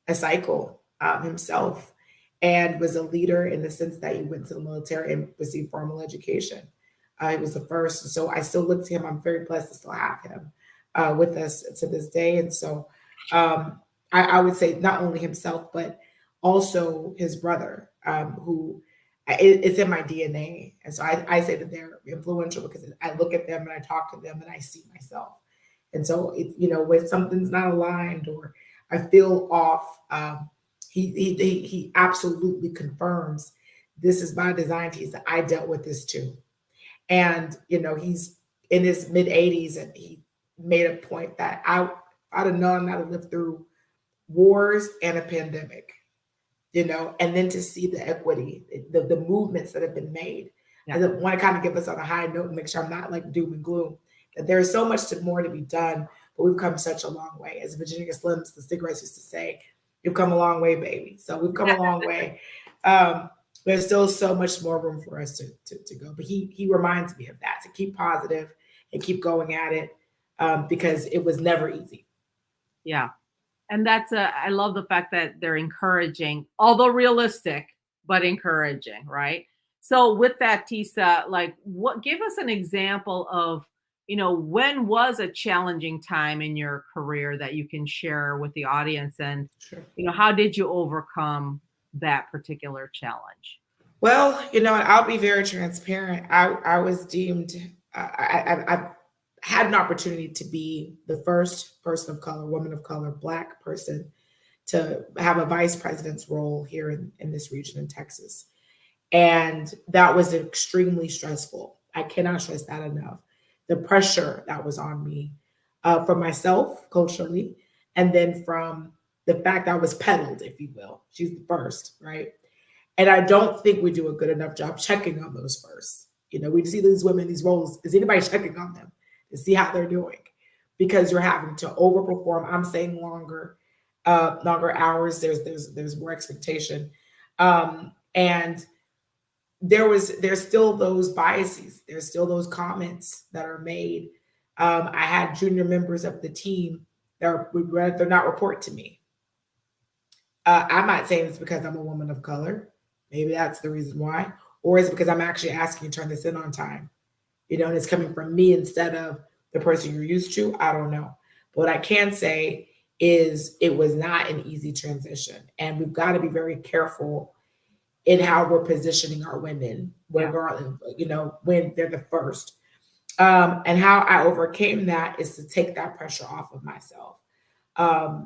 a cycle himself, and was a leader in the sense that he went to the military and received formal education. He was the first. So I still look to him. I'm very blessed to still have him with us to this day. And so I would say not only himself, but also his brother, who it's in my DNA. And so I say that they're influential because I look at them and I talk to them and I see myself. And so, when something's not aligned or I feel off, he absolutely confirms this is by design. That I dealt with this too. And, he's in his mid 80s, and he made a point that I'd have known how to live through wars and a pandemic, and then to see the equity, the movements that have been made. Yeah. I want to kind of give us on a high note and make sure I'm not like doom and gloom, that there is so much more to be done, but we've come such a long way. As Virginia Slims, the cigarettes used to say, you've come a long way, baby. So we've come a long way. There's still so much more room for us to go. But he reminds me of that, to keep positive and keep going at it, because it was never easy. Yeah. And I love the fact that they're encouraging, although realistic, but encouraging, right? So with that, Tisa, give us an example of, when was a challenging time in your career that you can share with the audience, and, Sure. How did you overcome that particular challenge? Well, I'll be very transparent. I was deemed, I've had an opportunity to be the first person of color, woman of color, Black person to have a vice president's role here in this region in Texas. And that was extremely stressful. I cannot stress that enough. The pressure that was on me from myself culturally, and then from the fact I was peddled, if you will. She's the first, right? And I don't think we do a good enough job checking on those first. We see these women, these roles. Is anybody checking on them to see how they're doing? Because you're having to overperform. I'm saying longer hours. There's more expectation, and there's still those biases. There's still those comments that are made. I had junior members of the team that would rather not report to me. I'm not saying it's because I'm a woman of color. Maybe that's the reason why. Or is it because I'm actually asking to turn this in on time? And it's coming from me instead of the person you're used to. I don't know. But what I can say is it was not an easy transition. And we've got to be very careful in how we're positioning our women, regardless, when they're the first. And how I overcame that is to take that pressure off of myself. I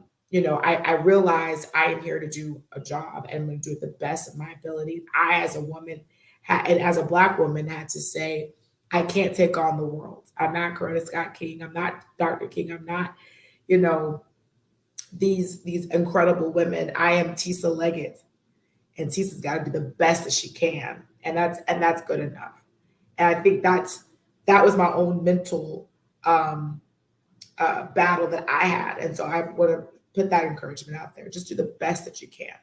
realized I am here to do a job and I'm going to do it the best of my ability. I, as a woman, and as a Black woman, had to say, I can't take on the world. I'm not Coretta Scott King. I'm not Dr. King. I'm not, these incredible women. I am Tisa Leggett, and Tisa's got to do the best that she can, and that's good enough. And I think that was my own mental battle that I had, and so I want to put that encouragement out there. Just do the best that you can.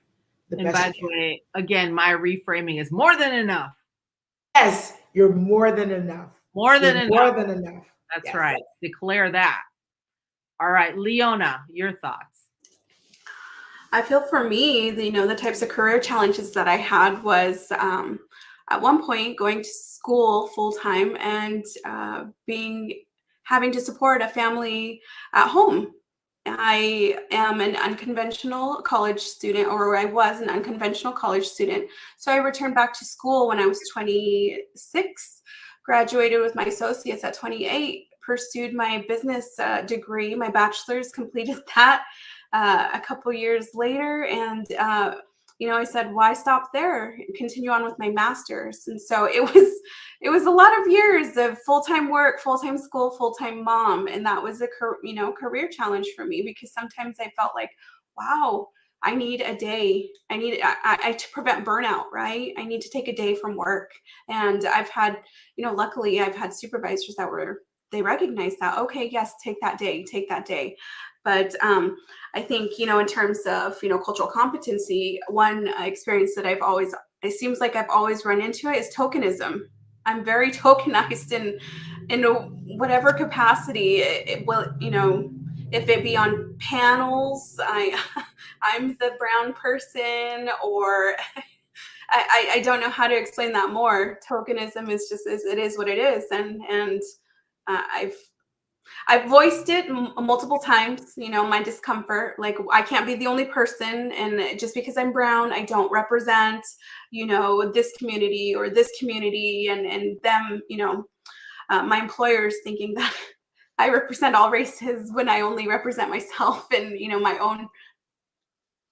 And by the way, again, my reframing is more than enough. Yes, you're more than enough. More than enough. That's yes. Right. Declare that. All right, Leona, your thoughts. I feel for me, the types of career challenges that I had was at one point going to school full time and having to support a family at home. I am an unconventional college student, or I was an unconventional college student. So I returned back to school when I was 26, graduated with my associates at 28, pursued my business degree, my bachelor's, completed that a couple years later. And, I said, why stop there? Continue on with my master's. And so it was a lot of years of full-time work, full-time school, full-time mom. And that was a career challenge for me, because sometimes I felt like, wow, I need a day. I to prevent burnout, right? I need to take a day from work. And I've had, luckily I've had supervisors they recognize that. Okay, yes, take that day. But I think, in terms of, cultural competency, one experience that it seems like I've always run into it is tokenism. I'm very tokenized in whatever capacity it will, if it be on panels, I'm the brown person, or I don't know how to explain that more. Tokenism is just, it is what it is. And I've voiced it multiple times, my discomfort. Like, I can't be the only person, and just because I'm brown, I don't represent, this community or this community, and them, my employers thinking that I represent all races when I only represent myself and, my own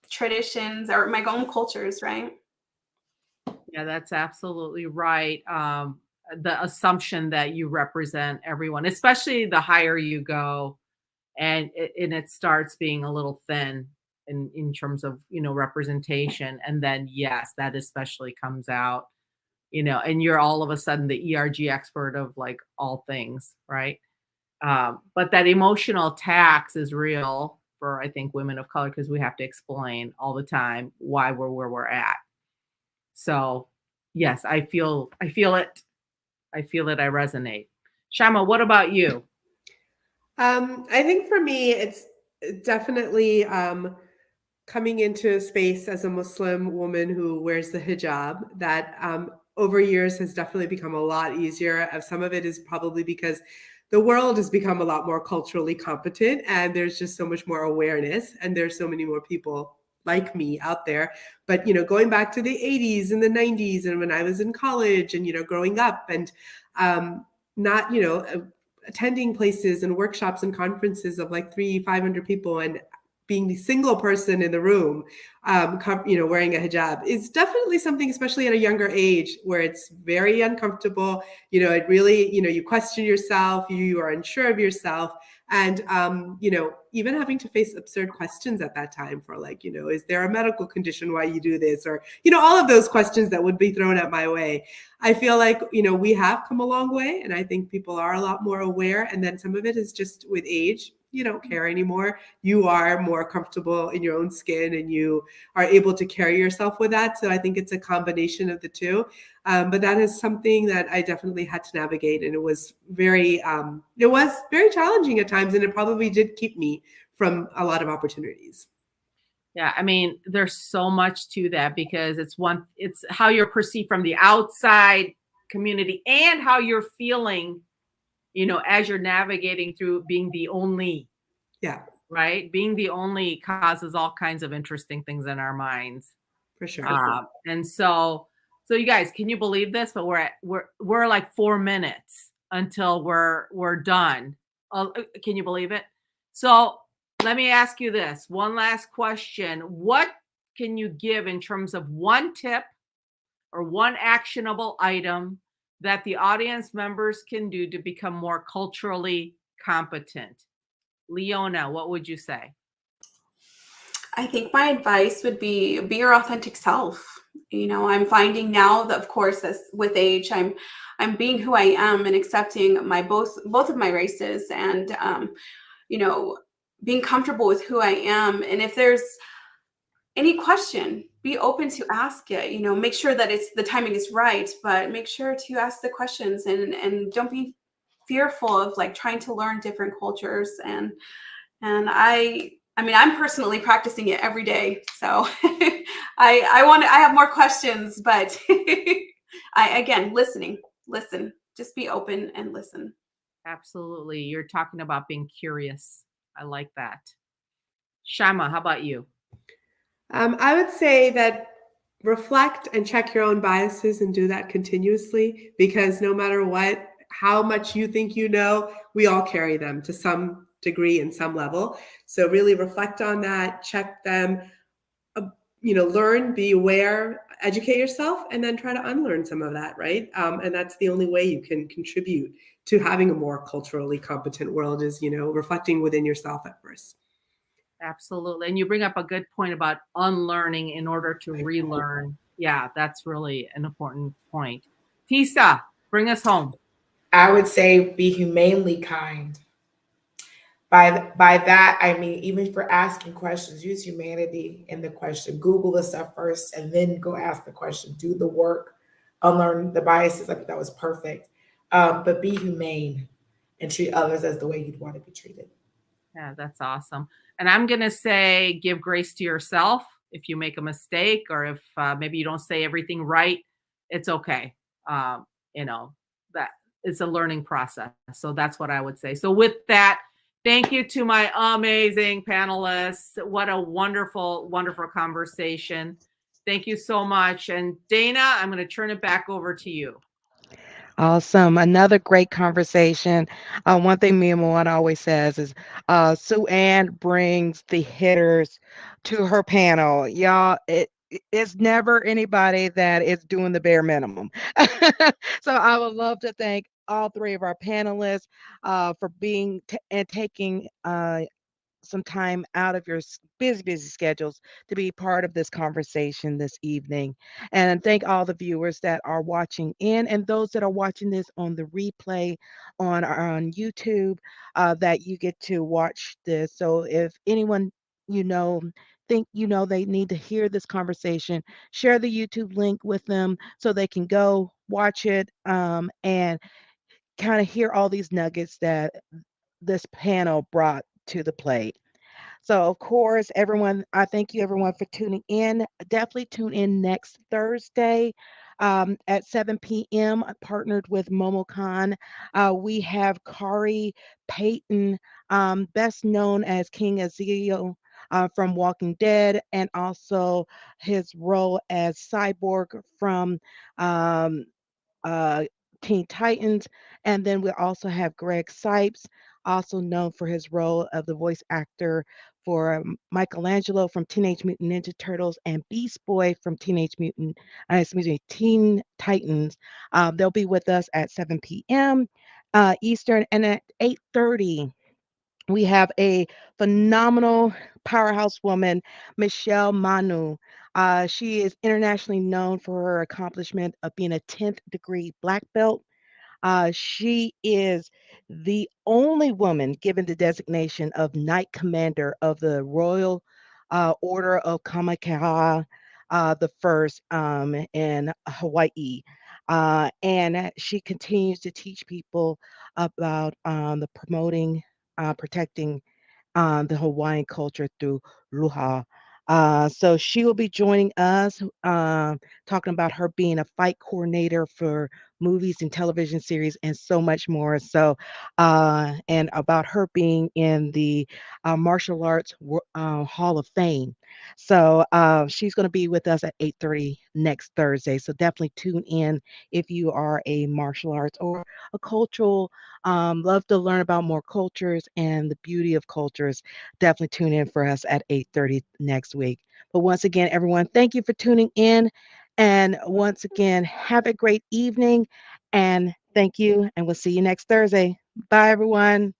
traditions or my own cultures, right? Yeah, that's absolutely right. The assumption that you represent everyone, especially the higher you go, and it starts being a little thin in terms of representation, and then yes, that especially comes out, and you're all of a sudden the ERG expert of like all things, right? But that emotional tax is real for, I think, women of color, because we have to explain all the time why we're where we're at. So yes, I feel it. I resonate. Shama, what about you? I think for me, it's definitely coming into a space as a Muslim woman who wears the hijab that over years has definitely become a lot easier. Some of it is probably because the world has become a lot more culturally competent, and there's just so much more awareness, and there's so many more people like me out there. But, going back to the 80s and the 90s, and when I was in college and, growing up, and not, attending places and workshops and conferences of like 300-500 people, and being the single person in the room, wearing a hijab is definitely something, especially at a younger age, where it's very uncomfortable. It really, you question yourself, you are unsure of yourself. And, even having to face absurd questions at that time for like, is there a medical condition why you do this? Or, all of those questions that would be thrown at my way. I feel like, we have come a long way, and I think people are a lot more aware. And then some of it is just with age, you don't care anymore. You are more comfortable in your own skin, and you are able to carry yourself with that. So I think it's a combination of the two. But that is something that I definitely had to navigate, and it was very challenging at times, and it probably did keep me from a lot of opportunities. Yeah, I mean, there's so much to that, because it's how you're perceived from the outside community and how you're feeling, as you're navigating through being the only. Yeah, right? Being the only causes all kinds of interesting things in our minds. for sure. And so you guys, can you believe this? But we're like 4 minutes until we're done. Can you believe it? So let me ask you this one last question. What can you give in terms of one tip or one actionable item that the audience members can do to become more culturally competent? Leona, what would you say? I think my advice would be your authentic self. I'm finding now that, of course, as with age, I'm being who I am and accepting my both of my races, and being comfortable with who I am. And if there's any question, be open to ask it. Make sure that the timing is right, but make sure to ask the questions, and don't be fearful of like trying to learn different cultures. And I'm personally practicing it every day. So I have more questions, but again, listen, just be open and listen. Absolutely. You're talking about being curious. I like that. Shama, how about you? I would say that reflect and check your own biases, and do that continuously, because no matter how much you think we all carry them to some degree and some level. So really reflect on that, check them, learn, be aware, educate yourself, and then try to unlearn some of that, right? And that's the only way you can contribute to having a more culturally competent world, is, reflecting within yourself at first. Absolutely. And you bring up a good point about unlearning in order to relearn. Yeah, that's really an important point. Tisa, bring us home. I would say be humanely kind. By that, I mean, even for asking questions, use humanity in the question. Google the stuff first and then go ask the question. Do the work, unlearn the biases. I think that was perfect. But be humane and treat others as the way you'd want to be treated. Yeah, that's awesome. And I'm going to say give grace to yourself if you make a mistake, or if maybe you don't say everything right. It's okay. That it's a learning process. So that's what I would say. So with that, thank you to my amazing panelists. What a wonderful, wonderful conversation. Thank you so much. And Dana, I'm going to turn it back over to you. Awesome. Another great conversation. One thing me and Moana always says is Sue Ann brings the hitters to her panel. Y'all, it's never anybody that is doing the bare minimum. So I would love to thank all three of our panelists for being and taking some time out of your busy schedules to be part of this conversation this evening. And thank all the viewers that are watching in, and those that are watching this on the replay on YouTube, that you get to watch this. So if anyone think they need to hear this conversation, share the YouTube link with them so they can go watch it, and kind of hear all these nuggets that this panel brought to the plate. So, of course, everyone, I thank you everyone for tuning in. Definitely tune in next Thursday at 7 p.m. Partnered with MomoCon. We have Kari Payton, best known as King Ezekiel from Walking Dead, and also his role as Cyborg from um, uh, Teen Titans. And then we also have Greg Sipes, also known for his role of the voice actor for Michelangelo from Teenage Mutant Ninja Turtles and Beast Boy from Teen Titans. They'll be with us at 7 p.m. Eastern, and at 8:30 we have a phenomenal powerhouse woman, Michelle Manu. She is internationally known for her accomplishment of being a 10th degree black belt. She is the only woman given the designation of Knight Commander of the Royal Order of Kamakaua the First in Hawaii. And she continues to teach people about the promoting, protecting the Hawaiian culture through Ruha. So she will be joining us, talking about her being a fight coordinator for movies and television series and so much more. So, and about her being in the Martial Arts Hall of Fame. So she's going to be with us at 8:30 next Thursday. So definitely tune in if you are a martial arts or a cultural, love to learn about more cultures and the beauty of cultures. Definitely tune in for us at 8:30 next week. But once again, everyone, thank you for tuning in. And once again, have a great evening. And thank you. And we'll see you next Thursday. Bye, everyone.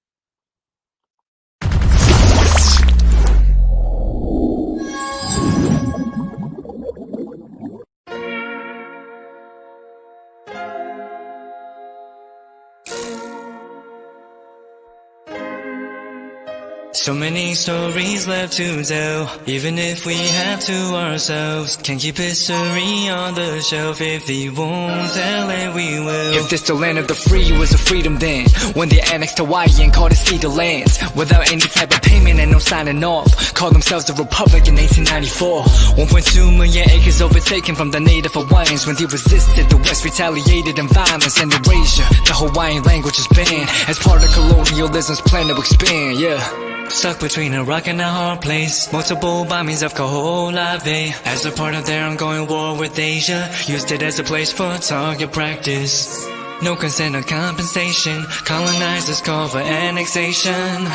So many stories left to tell, even if we have to ourselves. Can't keep history on the shelf. If we won't tell it, we will. If this the land of the free was a freedom then, when they annexed Hawaii and called it Cedar Lands, without any type of payment and no signing off, called themselves a republic in 1894. 1.2 million acres overtaken from the native Hawaiians. When they resisted, the West retaliated in violence and erasure. The Hawaiian language is banned as part of colonialism's plan to expand, yeah. Stuck between a rock and a hard place. Multiple bombings of Kaho'olawe as a part of their ongoing war with Asia. Used it as a place for target practice. No consent or compensation. Colonizers call for annexation.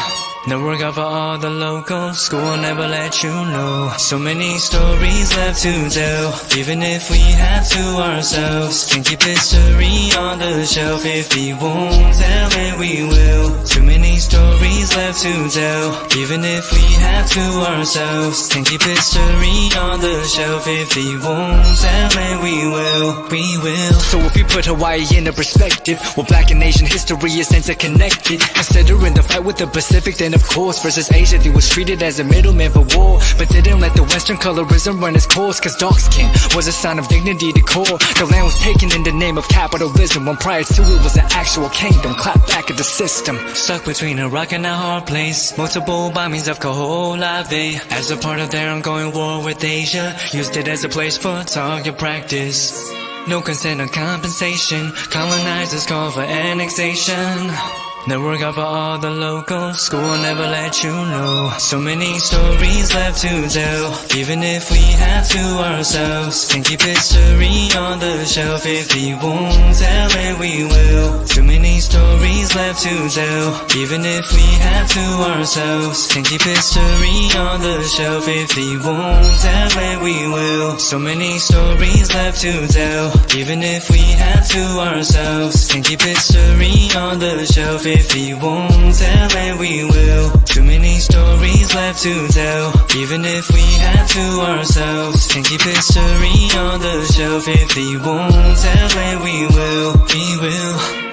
No work out for all the locals. School will never let you know. So many stories left to tell, even if we have to ourselves. Can't keep history on the shelf. If we won't tell it, we will. Too many stories left to tell, even if we have to ourselves. Can't keep history on the shelf. If we won't tell it, we will. We will. So if you put Hawaii into perspective, well, Black and Asian history is interconnected. Considering the fight with the Pacific, then of course, versus Asia, they was treated as a middleman for war, but didn't let the Western colorism run its course, cause dark skin was a sign of dignity to core. The land was taken in the name of capitalism, when prior to it was an actual kingdom. Clap back at the system. Stuck between a rock and a hard place. Multiple bombings of Kaho'olawe as a part of their ongoing war with Asia. Used it as a place for target practice. No consent or compensation. Colonizers call for annexation. No work out for all the locals. School will never let you know. So many stories left to tell, even if we have to ourselves. Can't keep history on the shelf. If we won't tell it, we will. Too many stories left to tell, even if we have to ourselves. Can't keep history on the shelf. If we won't tell it, we will. So many stories left to tell, even if we have to ourselves. Can't keep history on the shelf. If we won't tell it, we will. Too many stories left to tell, even if we have to ourselves. Can't keep history on the shelf. If we won't tell it, we will. We will.